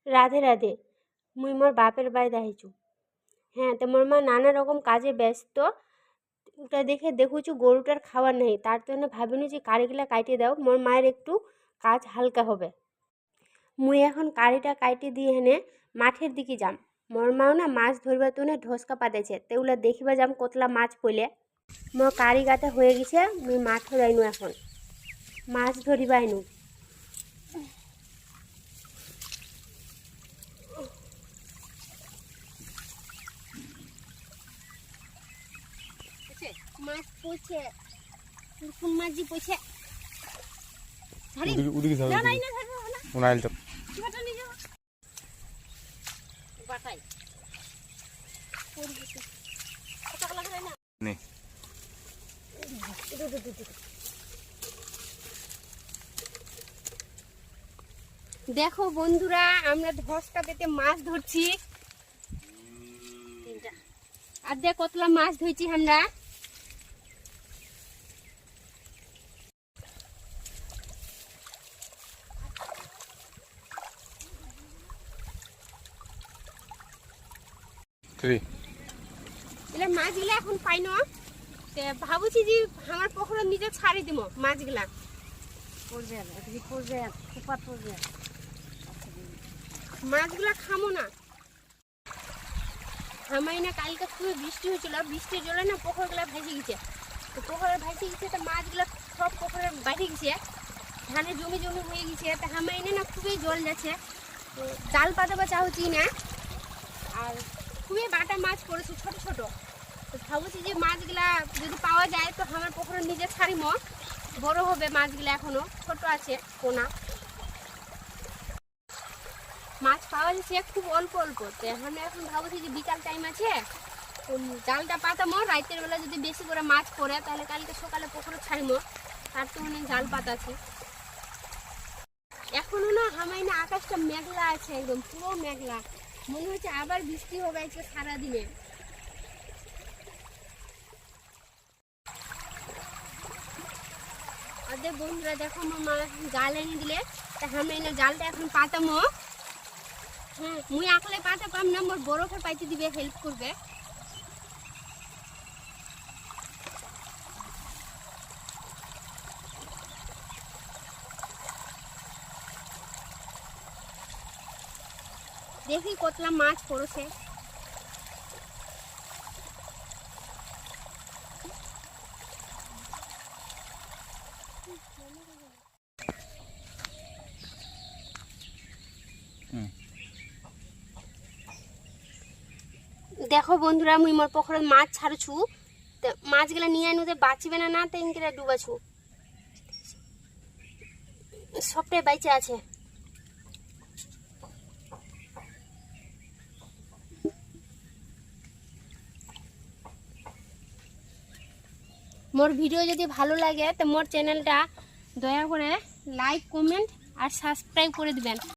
রাধে রাধে। মুই মোর বাপের বাড়িতে আহিছু। হ্যাঁ, তো মোর মা নানা রকম কাজে ব্যস্ত। ওটা দেখে দেখুছু গরুটার খাবার নেই, তার জন্য ভাবিনু যে কাড়িগুলা কাইটে দাও, মোর মায়ের একটু কাজ হালকা হবে। মুই এখন কাড়িটা কাইটে দিয়ে হেনে মাঠের দিকে যাম। মোর মাও না মাছ ধরবার তুনে ঢসকা পাতেছে, তেগুলা দেখিবা যাম কতলা মাছ পইলে। মোর কাড়ি গাটা হয়ে গেছে, মুই মাঠে যাইনু এখন মাছ ধরিবা আইনু। মাছ পড়ছে, কোন মাছ জি পড়ছে? উদিকে যাও, না না না না উনাইল তো বাটা নিয়ে যাও, বাটাই পড়ছে কত লাগা না নে। দেখো বন্ধুরা, আমরা ধসকা পেতে মাছ ধরছি। আর দেখ কতলা মাছ ধরছি আমরা। এলা মাছগুলা এখন পাই না, ভাবছি যে আমার পুকুরের নিচে ছাড়ি দিব মাছগুলা। মাছগুলা খামো না। আমার না কালকে খুবই বৃষ্টি হয়েছিল, বৃষ্টির জলে না পুকুরগুলা ভেসে গেছে। তো পুকুরে ভেসে গেছে, তো মাছগুলা সব পুকুরে বাইরে গেছে, ধানে জমি জমি হয়ে গেছে। তা আমার এনে না খুবই জল যাচ্ছে, তো জাল পাতাবা চাচ্ছি না। আর খুবই বাটা মাছ পড়েছে ছোট ছোট। তো ভাবছি যে মাছগুলা যদি পাওয়া যায় তো আমার পুকুরের নিচে ছাড়িম, বড় হবে মাছগুলা, এখনো ছোট আছে পোনা। মাছ পাওয়া যাচ্ছে খুব অল্প অল্প। তো আমি এখন ভাবছি যে বিকাল টাইম আছে, তো জালটা পাতামো, রাতের বেলা যদি বেশি করে মাছ পড়ে তাহলে কালকে সকালে পুকুরে ছাড়িমো, তার তো অনেক জাল পাতাছি। এখনো না হামাই না আকাশটা মেঘলা আছে, একদম পুরো মেঘলা, মনে হচ্ছে আবার বৃষ্টি হবে আজকে সারাদিনে। আর বন্ধুরা দেখো, আমার মা এখন জাল এনে দিলে, তা আমি না জালটা এখন পাতামো। হ্যাঁ, মুই আকলে পাতা পাম না, মোর বরফে পাইতে দিবে, হেল্প করবে। দেখি কতলা মাছ পড়েছে। দেখো বন্ধুরা, মুই মোর পুকুরে মাছ ছাড়ছু, মাছগুলা নিয়ে আনুতে বাঁচিবে না, না তো ইনকে ডুবাছু, সবটাই বাইচে আছে। মোর ভিডিও যদি ভালো লাগে তো মোর চ্যানেলটা দয়া করে লাইক কমেন্ট আর সাবস্ক্রাইব করে দিবেন।